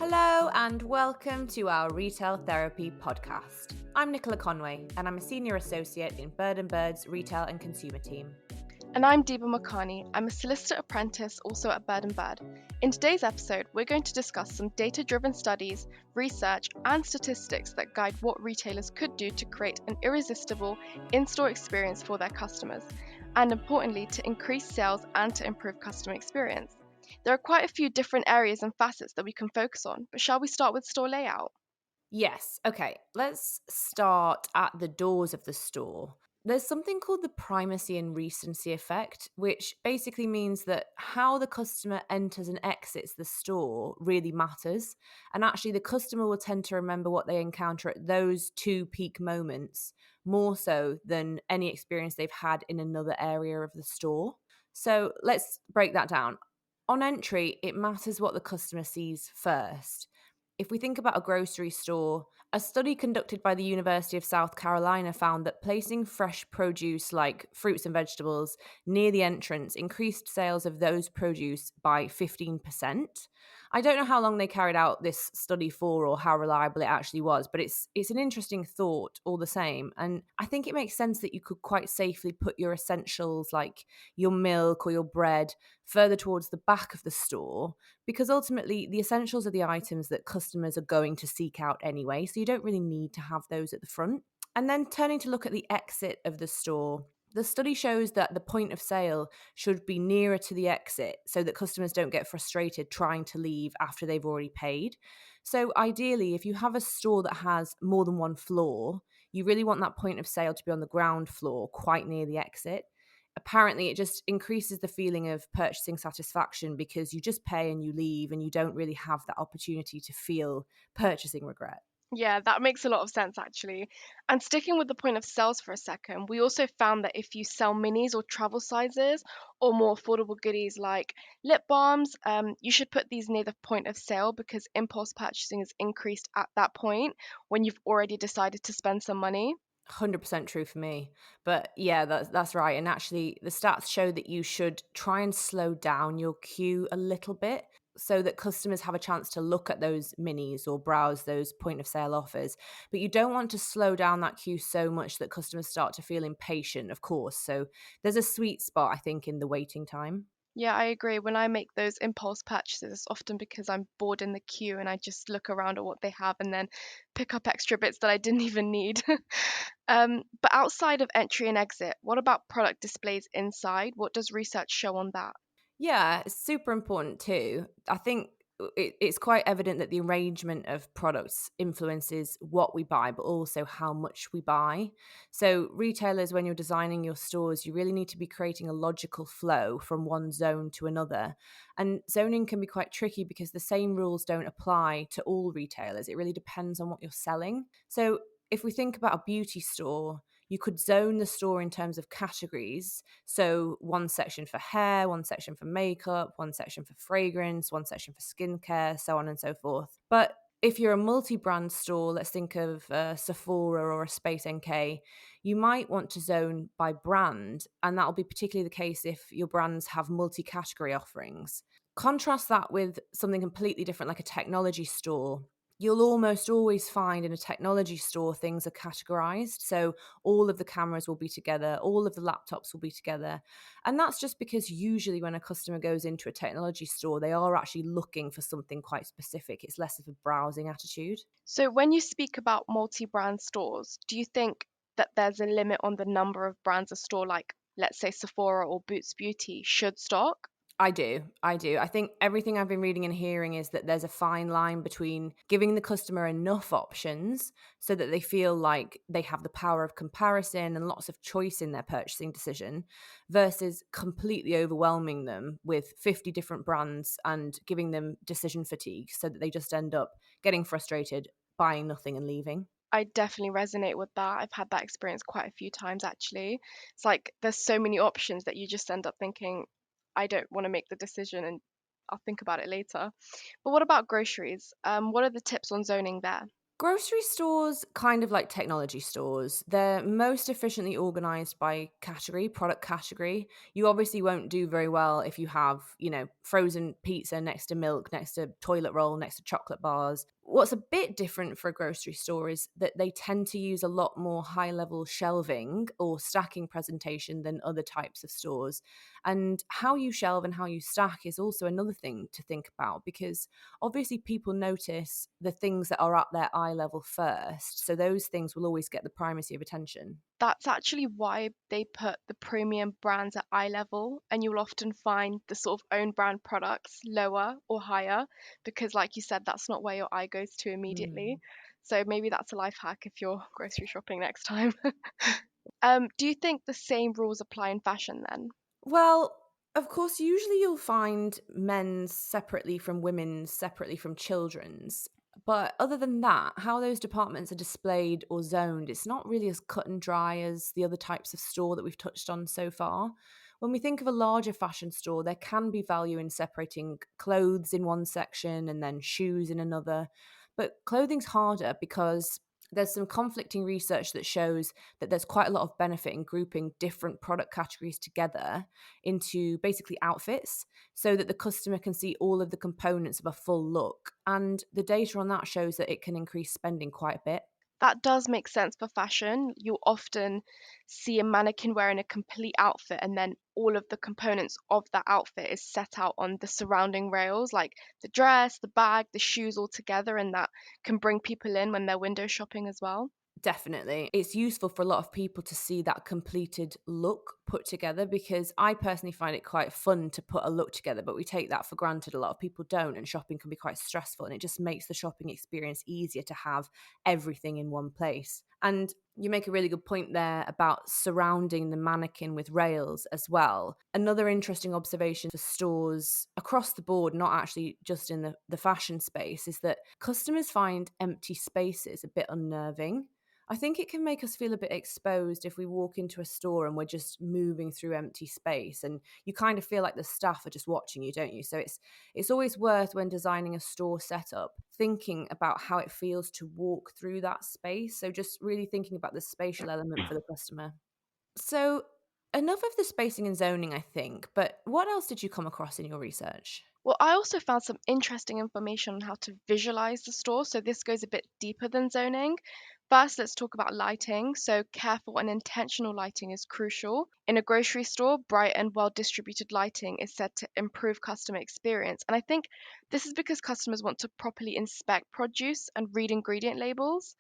Hello and welcome to our Retail Therapy podcast. I'm Nicola Conway and I'm a Senior Associate in Bird & Bird's Retail and Consumer team. And I'm Deepa Makani. I'm a solicitor apprentice also at Bird & Bird. In today's episode, we're going to discuss some data-driven studies, research, and statistics that guide what retailers could do to create an irresistible in-store experience for their customers, and importantly, to increase sales and to improve customer experience. There are quite a few different areas and facets that we can focus on, but shall we start with store layout? Yes, okay, let's start at the doors of the store. There's something called the primacy and recency effect, which basically means that how the customer enters and exits the store really matters. And actually, the customer will tend to remember what they encounter at those two peak moments more so than any experience they've had in another area of the store. So let's break that down. On entry, it matters what the customer sees first. If we think about a grocery store, a study conducted by the University of South Carolina found that placing fresh produce like fruits and vegetables near the entrance increased sales of those produce by 15%. I don't know how long they carried out this study for or how reliable it actually was, but it's an interesting thought all the same. And I think it makes sense that you could quite safely put your essentials like your milk or your bread further towards the back of the store because ultimately the essentials are the items that customers are going to seek out anyway, so you don't really need to have those at the front. And then turning to look at the exit of the store, the study shows that the point of sale should be nearer to the exit so that customers don't get frustrated trying to leave after they've already paid. So ideally, if you have a store that has more than one floor, you really want that point of sale to be on the ground floor, quite near the exit. Apparently it just increases the feeling of purchasing satisfaction because you just pay and you leave and you don't really have that opportunity to feel purchasing regret. Yeah, that makes a lot of sense actually. And sticking with the point of sales for a second, we also found that if you sell minis or travel sizes or more affordable goodies like lip balms, you should put these near the point of sale because impulse purchasing is increased at that point when you've already decided to spend some money. 100% true for me. But yeah, that's right. And actually, the stats show that you should try and slow down your queue a little bit so that customers have a chance to look at those minis or browse those point of sale offers. But you don't want to slow down that queue so much that customers start to feel impatient, of course. So there's a sweet spot, I think, in the waiting time. Yeah, I agree. When I make those impulse purchases, it's often because I'm bored in the queue and I just look around at what they have and then pick up extra bits that I didn't even need. But outside of entry and exit, what about product displays inside? What does research show on that? Yeah, it's super important too. I think it's quite evident that the arrangement of products influences what we buy, but also how much we buy. So, retailers, when you're designing your stores, you really need to be creating a logical flow from one zone to another. And zoning can be quite tricky because the same rules don't apply to all retailers. It really depends on what you're selling. So, if we think about a beauty store, you could zone the store in terms of categories. So, one section for hair, one section for makeup, one section for fragrance, one section for skincare, so on and so forth. But if you're a multi brand store, let's think of Sephora or a Space NK, you might want to zone by brand. And that'll be particularly the case if your brands have multi category offerings. Contrast that with something completely different, like a technology store. You'll almost always find in a technology store things are categorized. So all of the cameras will be together, all of the laptops will be together. And that's just because usually when a customer goes into a technology store, they are actually looking for something quite specific. It's less of a browsing attitude. So, when you speak about multi brand stores, do you think that there's a limit on the number of brands a store like, let's say, Sephora or Boots Beauty should stock? I do. I do. I think everything I've been reading and hearing is that there's a fine line between giving the customer enough options so that they feel like they have the power of comparison and lots of choice in their purchasing decision versus completely overwhelming them with 50 different brands and giving them decision fatigue so that they just end up getting frustrated, buying nothing and leaving. I definitely resonate with that. I've had that experience quite a few times actually. It's like there's so many options that you just end up thinking, I don't want to make the decision and I'll think about it later. But what about groceries? What are the tips on zoning there? Grocery stores, kind of like technology stores, they're most efficiently organized by category, product category. You obviously won't do very well if you have, frozen pizza next to milk, next to toilet roll, next to chocolate bars. What's a bit different for a grocery store is that they tend to use a lot more high level shelving or stacking presentation than other types of stores. And how you shelve and how you stack is also another thing to think about because obviously people notice the things that are at their eye level first. So those things will always get the primacy of attention. That's actually why they put the premium brands at eye level, and you'll often find the sort of own brand products lower or higher because, like you said, that's not where your eye goes to immediately. Mm. So maybe that's a life hack if you're grocery shopping next time. Do you think the same rules apply in fashion then? Well, of course, usually you'll find men's separately from women's, separately from children's. But other than that, how those departments are displayed or zoned, it's not really as cut and dry as the other types of store that we've touched on so far. When we think of a larger fashion store, there can be value in separating clothes in one section and then shoes in another. But clothing's harder because there's some conflicting research that shows that there's quite a lot of benefit in grouping different product categories together into basically outfits so that the customer can see all of the components of a full look. And the data on that shows that it can increase spending quite a bit. That does make sense for fashion. You'll often see a mannequin wearing a complete outfit, and then all of the components of that outfit is set out on the surrounding rails, like the dress, the bag, the shoes all together, and that can bring people in when they're window shopping as well. Definitely. It's useful for a lot of people to see that completed look put together because I personally find it quite fun to put a look together, but we take that for granted. A lot of people don't, and shopping can be quite stressful, and it just makes the shopping experience easier to have everything in one place. And you make a really good point there about surrounding the mannequin with rails as well. Another interesting observation for stores across the board, not actually just in the fashion space, is that customers find empty spaces a bit unnerving. I think it can make us feel a bit exposed if we walk into a store and we're just moving through empty space and you kind of feel like the staff are just watching you, don't you? So it's always worth when designing a store setup thinking about how it feels to walk through that space. So just really thinking about the spatial element for the customer. So enough of the spacing and zoning, I think, but what else did you come across in your research? Well, I also found some interesting information on how to visualize the store. So this goes a bit deeper than zoning. First, let's talk about lighting. So, careful and intentional lighting is crucial. In a grocery store, bright and well distributed lighting is said to improve customer experience. And I think this is because customers want to properly inspect produce and read ingredient labels.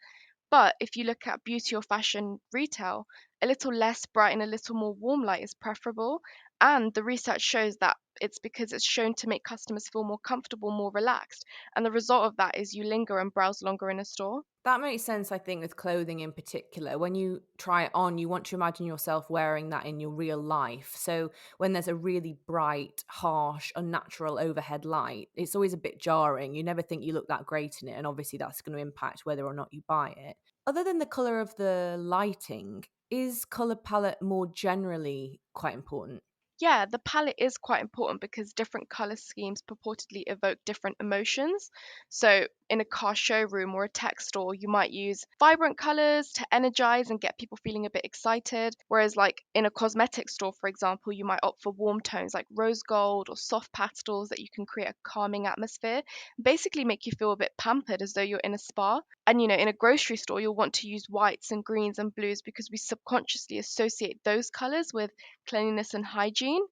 But if you look at beauty or fashion retail, a little less bright and a little more warm light is preferable. And the research shows that it's because it's shown to make customers feel more comfortable, more relaxed. And the result of that is you linger and browse longer in a store. That makes sense, I think, with clothing in particular. When you try it on, you want to imagine yourself wearing that in your real life. So when there's a really bright, harsh, unnatural overhead light, it's always a bit jarring. You never think you look that great in it. And obviously, that's going to impact whether or not you buy it. Other than the color of the lighting, is color palette more generally quite important? Yeah, the palette is quite important because different color schemes purportedly evoke different emotions. So, in a car showroom or a tech store, you might use vibrant colors to energize and get people feeling a bit excited. Whereas, like in a cosmetic store, for example, you might opt for warm tones like rose gold or soft pastels that you can create a calming atmosphere, basically make you feel a bit pampered as though you're in a spa. And in a grocery store, you'll want to use whites and greens and blues because we subconsciously associate those colors with cleanliness and hygiene.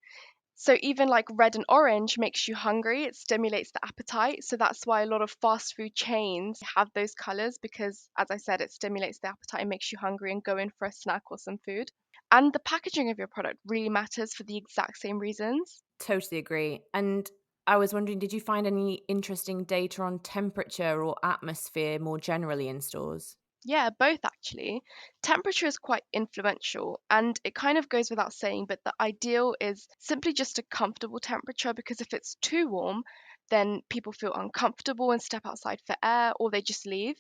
So even like red and orange makes you hungry, it stimulates the appetite. So that's why a lot of fast food chains have those colors because, as I said, it stimulates the appetite and makes you hungry and go in for a snack or some food. And the packaging of your product really matters for the exact same reasons. Totally agree. And I was wondering, did you find any interesting data on temperature or atmosphere more generally in stores? Yeah, both actually. Temperature is quite influential, and it kind of goes without saying, but the ideal is simply just a comfortable temperature because if it's too warm, then people feel uncomfortable and step outside for air or they just leave.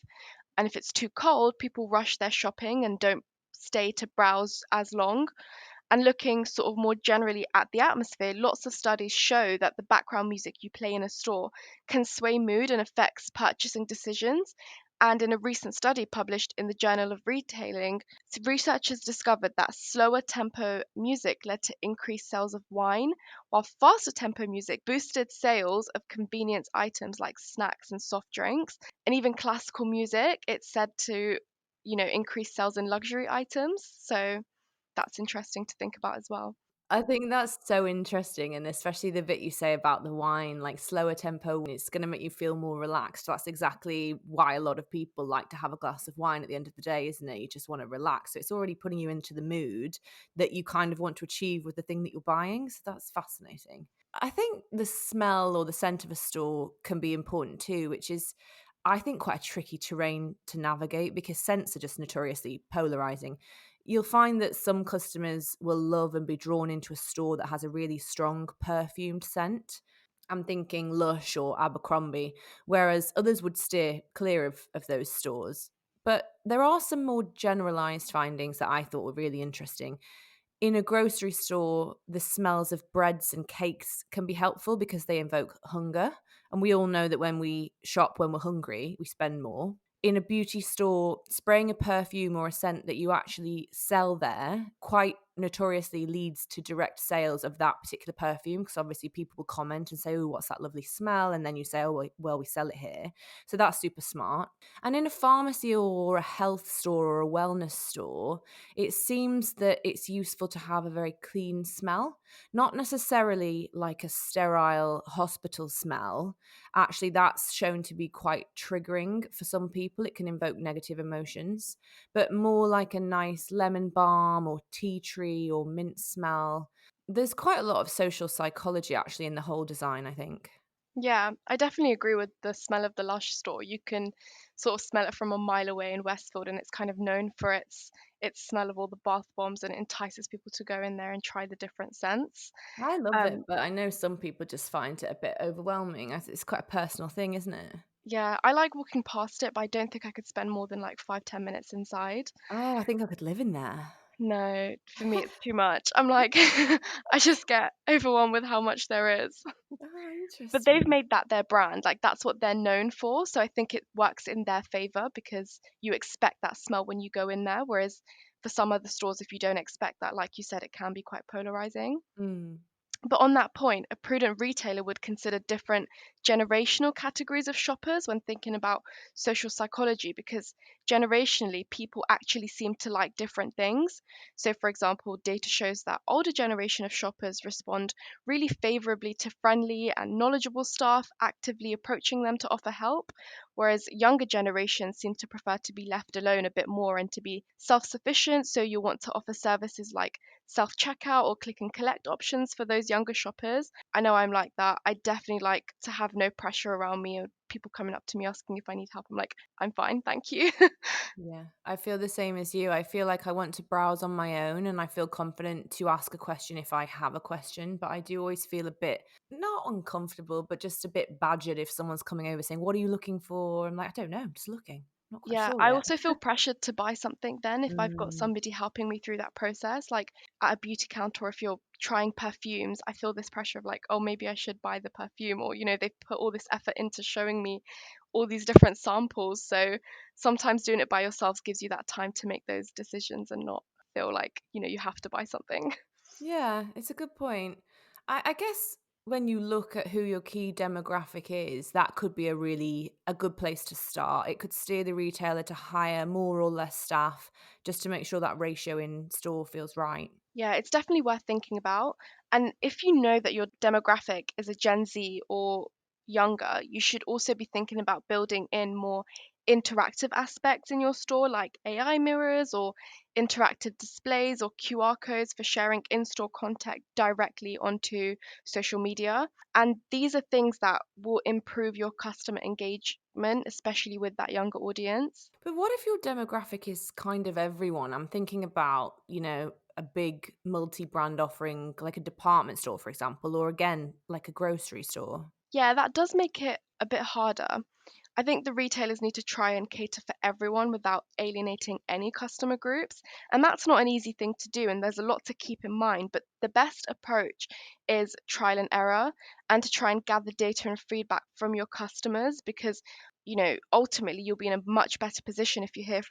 And if it's too cold, people rush their shopping and don't stay to browse as long. And looking sort of more generally at the atmosphere, lots of studies show that the background music you play in a store can sway mood and affects purchasing decisions. And in a recent study published in the Journal of Retailing, researchers discovered that slower tempo music led to increased sales of wine, while faster tempo music boosted sales of convenience items like snacks and soft drinks. And even classical music, it's said to, increase sales in luxury items. So that's interesting to think about as well. I think that's so interesting, and especially the bit you say about the wine, like slower tempo, it's gonna make you feel more relaxed. That's exactly why a lot of people like to have a glass of wine at the end of the day, isn't it? You just wanna relax. So it's already putting you into the mood that you kind of want to achieve with the thing that you're buying, so that's fascinating. I think the smell or the scent of a store can be important too, which is, I think, quite a tricky terrain to navigate because scents are just notoriously polarizing. You'll find that some customers will love and be drawn into a store that has a really strong perfumed scent. I'm thinking Lush or Abercrombie, whereas others would steer clear of those stores. But there are some more generalized findings that I thought were really interesting. In a grocery store, the smells of breads and cakes can be helpful because they invoke hunger. And we all know that when we shop when we're hungry, we spend more. In a beauty store, spraying a perfume or a scent that you actually sell there quite notoriously leads to direct sales of that particular perfume because obviously people will comment and say, "Oh, what's that lovely smell?" And then you say, "Oh, well, we sell it here." So that's super smart. And in a pharmacy or a health store or a wellness store, it seems that it's useful to have a very clean smell, not necessarily like a sterile hospital smell. Actually, that's shown to be quite triggering for some people. It can invoke negative emotions, but more like a nice lemon balm or tea tree or mint smell. There's quite a lot of social psychology actually in the whole design, I think. Yeah, I definitely agree with the smell of the Lush store. You can sort of smell it from a mile away in Westfield, and it's kind of known for its smell of all the bath bombs, and it entices people to go in there and try the different scents. I love it, Um, but I know some people just find it a bit overwhelming. It's quite a personal thing, isn't it? yeah, I like walking past it, but I don't think I could spend more than like 5, 10 minutes inside. Oh, I think I could live in there. No, for me it's too much. I'm like, I just get overwhelmed with how much there is. Oh, But they've interesting. made that their brand, like that's what they're known for. So I think it works in their favor because you expect that smell when you go in there. Whereas for some other stores, if you don't expect that, like you said, it can be quite polarizing. Mm. But on that point, a prudent retailer would consider different generational categories of shoppers when thinking about social psychology because generationally, people actually seem to like different things. So, for example, data shows that older generation of shoppers respond really favorably to friendly and knowledgeable staff actively approaching them to offer help, whereas younger generations seem to prefer to be left alone a bit more and to be self sufficient. So, you want to offer services like self checkout or click and collect options for those younger shoppers. I know I'm like that. I definitely like to have no pressure around me or people coming up to me asking if I need help. I'm like, I'm fine, thank you. Yeah, I feel the same as you. I feel like I want to browse on my own and I feel confident to ask a question if I have a question, but I do always feel a bit not uncomfortable, but just a bit badgered if someone's coming over saying, "What are you looking for?" I'm like, "I don't know, I'm just looking. Not quite Yeah, sure I yet." also feel pressured to buy something then if I've got Mm, somebody helping me through that process, like at a beauty counter, or if you're trying perfumes, I feel this pressure of like, oh, maybe I should buy the perfume, or they've put all this effort into showing me all these different samples. So sometimes doing it by yourselves gives you that time to make those decisions and not feel like, you have to buy something. yeah, it's a good point. I guess when you look at who your key demographic is, that could be a good place to start. It could steer the retailer to hire more or less staff just to make sure that ratio in store feels right. Yeah, it's definitely worth thinking about. And if you know that your demographic is a Gen Z or younger, you should also be thinking about building in more interactive aspects in your store, like AI mirrors or interactive displays or QR codes for sharing in store content directly onto social media. And these are things that will improve your customer engagement, especially with that younger audience. But what if your demographic is kind of everyone? I'm thinking about, a big multi brand offering like a department store, for example, or again, like a grocery store. Yeah, that does make it a bit harder. I think the retailers need to try and cater for everyone without alienating any customer groups. And that's not an easy thing to do. And there's a lot to keep in mind. But the best approach is trial and error and to try and gather data and feedback from your customers because ultimately you'll be in a much better position if you hear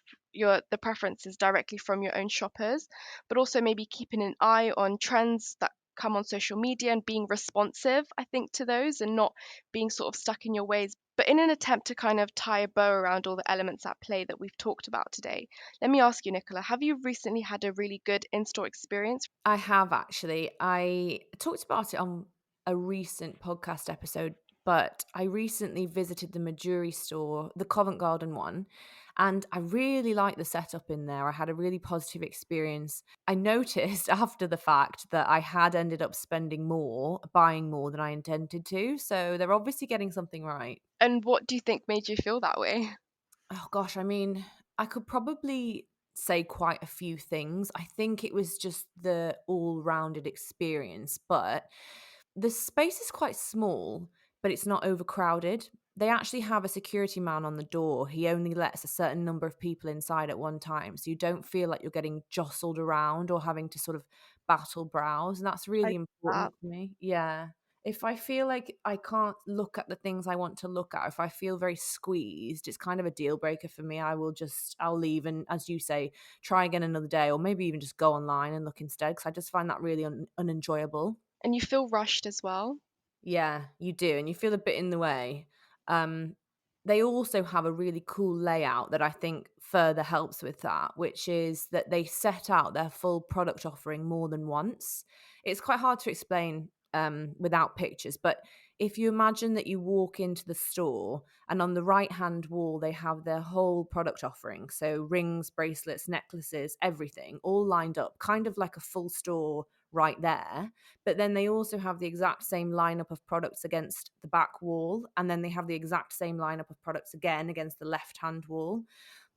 the preferences directly from your own shoppers, but also maybe keeping an eye on trends that come on social media and being responsive, I think, to those and not being sort of stuck in your ways. But in an attempt to kind of tie a bow around all the elements at play that we've talked about today, let me ask you, Nicola, have you recently had a really good in-store experience? I have actually. I talked about it on a recent podcast episode, but I recently visited the Majuri store, the Covent Garden one, and I really liked the setup in there. I had a really positive experience. I noticed after the fact that I had ended up spending more, buying more than I intended to. So they're obviously getting something right. And what do you think made you feel that way? Oh gosh, I mean, I could probably say quite a few things. I think it was just the all-rounded experience, but the space is quite small, but it's not overcrowded. They actually have a security man on the door. He only lets a certain number of people inside at one time, so you don't feel like you're getting jostled around or having to sort of battle browse, and that's I really uh, important for me. Yeah. If I feel like I can't look at the things I want to look at, if I feel very squeezed, it's kind of a deal breaker for me. I'll leave and, as you say, try again another day, or maybe even just go online and look instead, because I just find that really unenjoyable. and you feel rushed as well. Yeah, you do, and you feel a bit in the way. Um, they also have a really cool layout that I think further helps with that, which is that they set out their full product offering more than once. It's quite hard to explain without pictures, but if you imagine that you walk into the store and on the right hand wall they have their whole product offering, so rings, bracelets, necklaces, everything all lined up, kind of like a full store right there. But then they also have the exact same lineup of products against the back wall. And then they have the exact same lineup of products again against the left hand wall.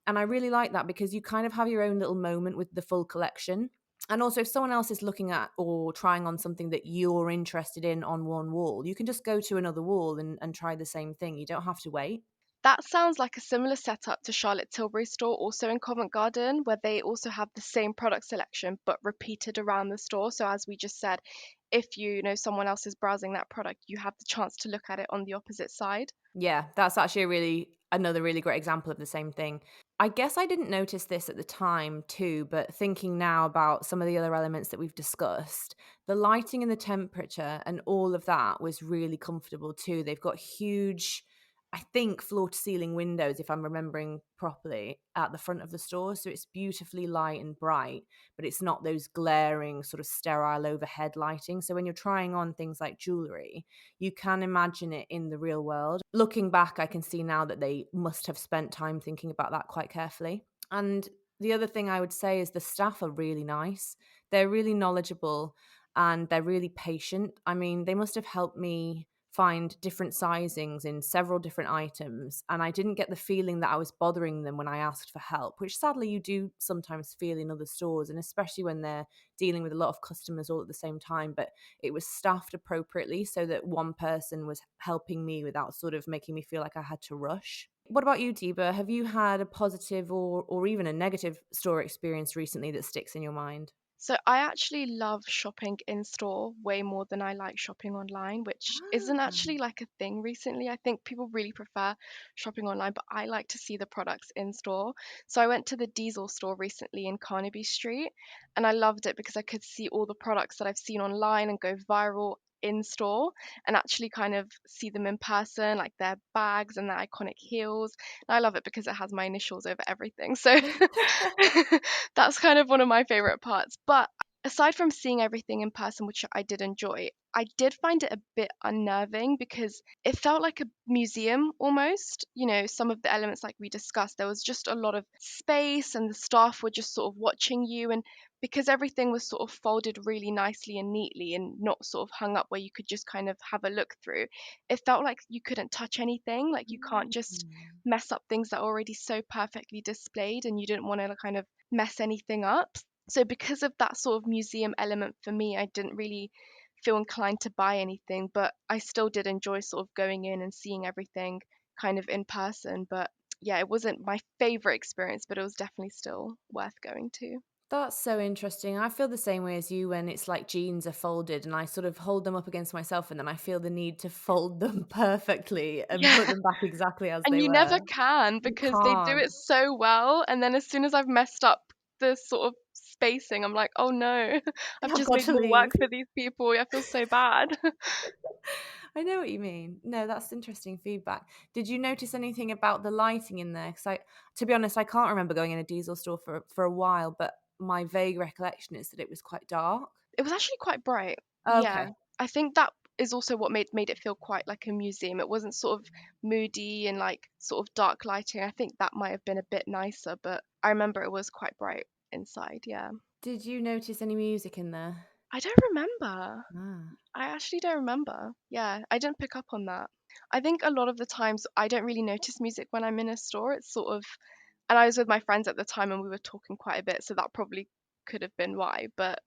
And I really like that because you kind of have your own little moment with the full collection. And also, if someone else is looking at or trying on something that you're interested in on one wall, you can just go to another wall and try the same thing. You don't have to wait. That sounds like a similar setup to Charlotte Tilbury store, also in Covent Garden, where they also have the same product selection but repeated around the store. So, as we just said, if you know someone else is browsing that product, you have the chance to look at it on the opposite side. Yeah, that's actually another really great example of the same thing. I guess I didn't notice this at the time too, but thinking now about some of the other elements that we've discussed, the lighting and the temperature and all of that was really comfortable too. They've got huge, I think, floor to ceiling windows, if I'm remembering properly, at the front of the store. So it's beautifully light and bright, but it's not those glaring, sort of sterile overhead lighting. So when you're trying on things like jewelry, you can imagine it in the real world. Looking back, I can see now that they must have spent time thinking about that quite carefully. And the other thing I would say is the staff are really nice. They're really knowledgeable and they're really patient. I mean, they must have helped me find different sizings in several different items. And I didn't get the feeling that I was bothering them when I asked for help, which sadly you do sometimes feel in other stores, and especially when they're dealing with a lot of customers all at the same time. But it was staffed appropriately so that one person was helping me without sort of making me feel like I had to rush. What about you, Deba? Have you had a positive or even a negative store experience recently that sticks in your mind? So I actually love shopping in store way more than I like shopping online, which isn't actually like a thing recently. I think people really prefer shopping online, but I like to see the products in store. So I went to the Diesel store recently in Carnaby Street and I loved it because I could see all the products that I've seen online and go viral in store and actually kind of see them in person, like their bags and their iconic heels. And I love it because it has my initials over everything. So that's kind of one of my favorite parts. But aside from seeing everything in person, which I did enjoy, I did find it a bit unnerving because it felt like a museum almost. Some of the elements, like we discussed, there was just a lot of space and the staff were just sort of watching you. And because everything was sort of folded really nicely and neatly and not sort of hung up where you could just kind of have a look through, it felt like you couldn't touch anything. Like you can't just Mm. mess up things that are already so perfectly displayed and you didn't want to kind of mess anything up. So because of that sort of museum element for me, I didn't really feel inclined to buy anything, but I still did enjoy sort of going in and seeing everything kind of in person. But yeah, it wasn't my favorite experience, but it was definitely still worth going to. That's so interesting. I feel the same way as you when it's like jeans are folded and I sort of hold them up against myself and then I feel the need to fold them perfectly and Yeah. put them back exactly as And they you were. never can You because they do can't. it so well, and then as soon as I've messed up the sort of spacing, I'm like, "Oh no, I've I've just got made to more work leave. for these people. I feel so bad." I know what you mean. No, that's interesting feedback. Did you notice anything about the lighting in there? Because to be honest, I can't remember going in a diesel store for a while, but my vague recollection is that it was quite dark. It was actually quite bright. Yeah. Okay. I think that is also what made it feel quite like a museum. It wasn't sort of moody and like sort of dark lighting. I think that might have been a bit nicer, but I remember it was quite bright inside. Yeah. Did you notice any music in there? I don't remember. Ah. I actually don't remember. Yeah, I didn't pick up on that. I think a lot of the times I don't really notice music when I'm in a store. It's sort of, and I was with my friends at the time and we were talking quite a bit, so that probably could have been why. But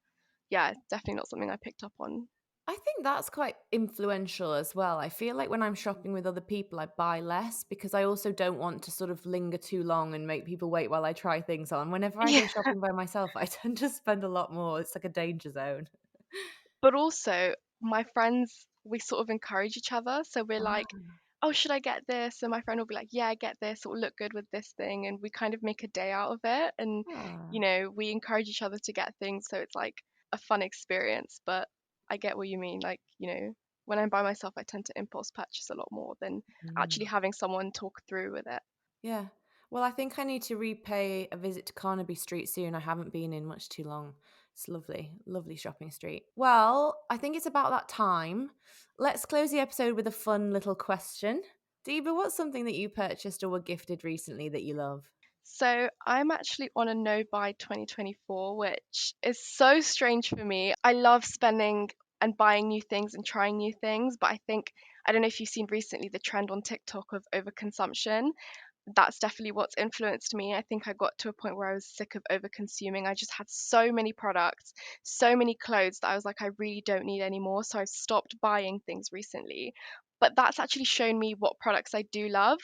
yeah, definitely not something I picked up on. I think that's quite influential as well. I feel like when I'm shopping with other people, I buy less because I also don't want to sort of linger too long and make people wait while I try things on. Whenever I Yeah. go shopping by myself, I tend to spend a lot more. It's like a danger zone. But also, my friends, we sort of encourage each other. So we're like, Ah. oh, should I get this? And my friend will be like, yeah, get this. It will look good with this thing. And we kind of make a day out of it. And, Ah. we encourage each other to get things. So it's like a fun experience. But I get what you mean. Like, when I'm by myself, I tend to impulse purchase a lot more than actually Mm. having someone talk through with it. Yeah. Well, I think I need to repay a visit to Carnaby Street soon. I haven't been in much too long. It's lovely, lovely shopping street. Well, I think it's about that time. Let's close the episode with a fun little question. Diva, what's something that you purchased or were gifted recently that you love? So I'm actually on a no buy 2024, which is so strange for me. I love spending and buying new things and trying new things, but I don't know if you've seen recently the trend on TikTok of overconsumption. That's definitely what's influenced me. I think I got to a point where I was sick of over consuming. I just had so many products, so many clothes that I was like, I really don't need any more. So I've stopped buying things recently. But that's actually shown me what products I do love.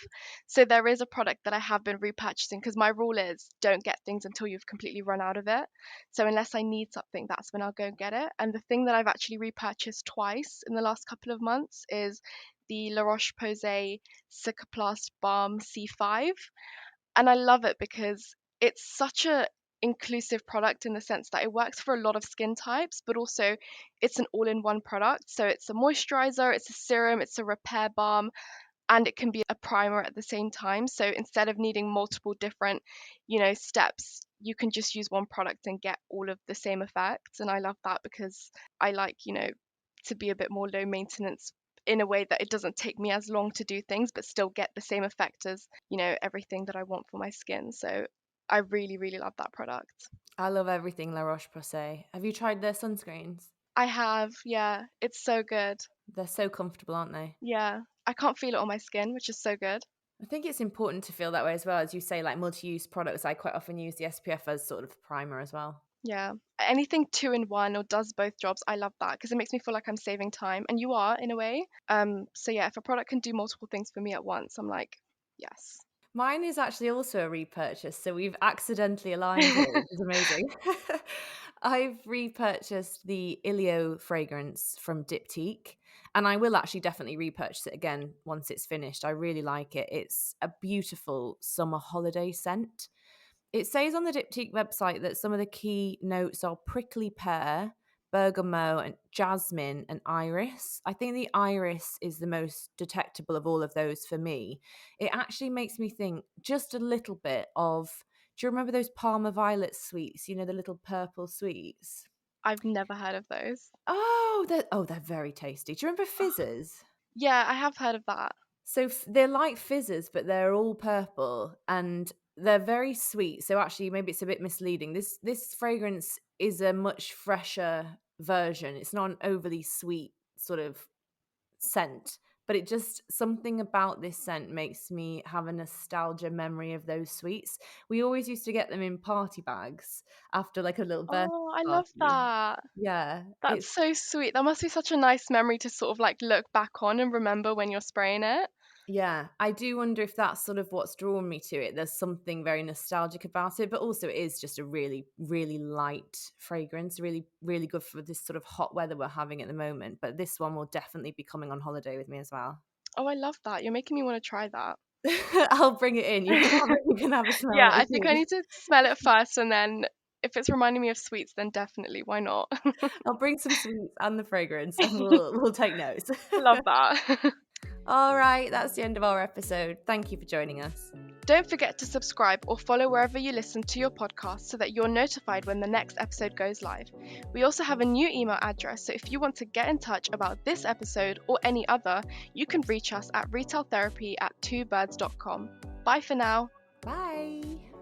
So there is a product that I have been repurchasing because my rule is don't get things until you've completely run out of it. So unless I need something, that's when I'll go and get it. And the thing that I've actually repurchased twice in the last couple of months is the La Roche-Posay Cicaplast Balm C5, and I love it because it's such a inclusive product in the sense that it works for a lot of skin types, but also it's an all-in-one product. So it's a moisturizer, it's a serum, it's a repair balm, and it can be a primer at the same time. So instead of needing multiple different, steps, you can just use one product and get all of the same effects. And I love that because I like, to be a bit more low maintenance in a way that it doesn't take me as long to do things, but still get the same effect as, everything that I want for my skin. So I really, really love that product. I love everything La Roche Posay. Have you tried their sunscreens? I have, yeah, it's so good. They're so comfortable, aren't they? Yeah, I can't feel it on my skin, which is so good. I think it's important to feel that way as well. As you say, like multi-use products, I quite often use the SPF as sort of primer as well. Yeah. Anything two in one or does both jobs, I love that because it makes me feel like I'm saving time. And you are in a way. So yeah, if a product can do multiple things for me at once, I'm like, yes. Mine is actually also a repurchase, so we've accidentally aligned here, which is amazing. I've repurchased the Ilio fragrance from Diptyque, and I will actually definitely repurchase it again once it's finished. I really like it. It's a beautiful summer holiday scent. It says on the Diptyque website that some of the key notes are prickly pear, bergamot, and jasmine and iris. I think the iris is the most detectable of all of those for me. It actually makes me think just a little bit of, do you remember those Parma Violet sweets? You know, the little purple sweets? I've never heard of those. Oh, they're very tasty. Do you remember fizzes? Yeah, I have heard of that. So they're like fizzes, but they're all purple and they're very sweet. So actually, maybe it's a bit misleading. This fragrance is a much fresher version. It's not an overly sweet sort of scent, but it just something about this scent makes me have a nostalgia memory of those sweets. We always used to get them in party bags after like a little birthday Oh, I love party. that. Yeah, That's it's so sweet. That must be such a nice memory to sort of like look back on and remember when you're spraying it. Yeah, I do wonder if that's sort of what's drawn me to it. There's something very nostalgic about it, but also it is just a really, really light fragrance, really, really good for this sort of hot weather we're having at the moment. But this one will definitely be coming on holiday with me as well. Oh, I love that. You're making me want to try that. I'll bring it in. You can have a smell Yeah, what I you think I think. need to smell it first, and then if it's reminding me of sweets, then definitely, why not? I'll bring some sweets and the fragrance, and we'll take notes. Love that. All right, that's the end of our episode. Thank you for joining us. Don't forget to subscribe or follow wherever you listen to your podcast so that you're notified when the next episode goes live. We also have a new email address, so if you want to get in touch about this episode or any other, you can reach us at retailtherapy@twobirds.com. Bye for now. Bye.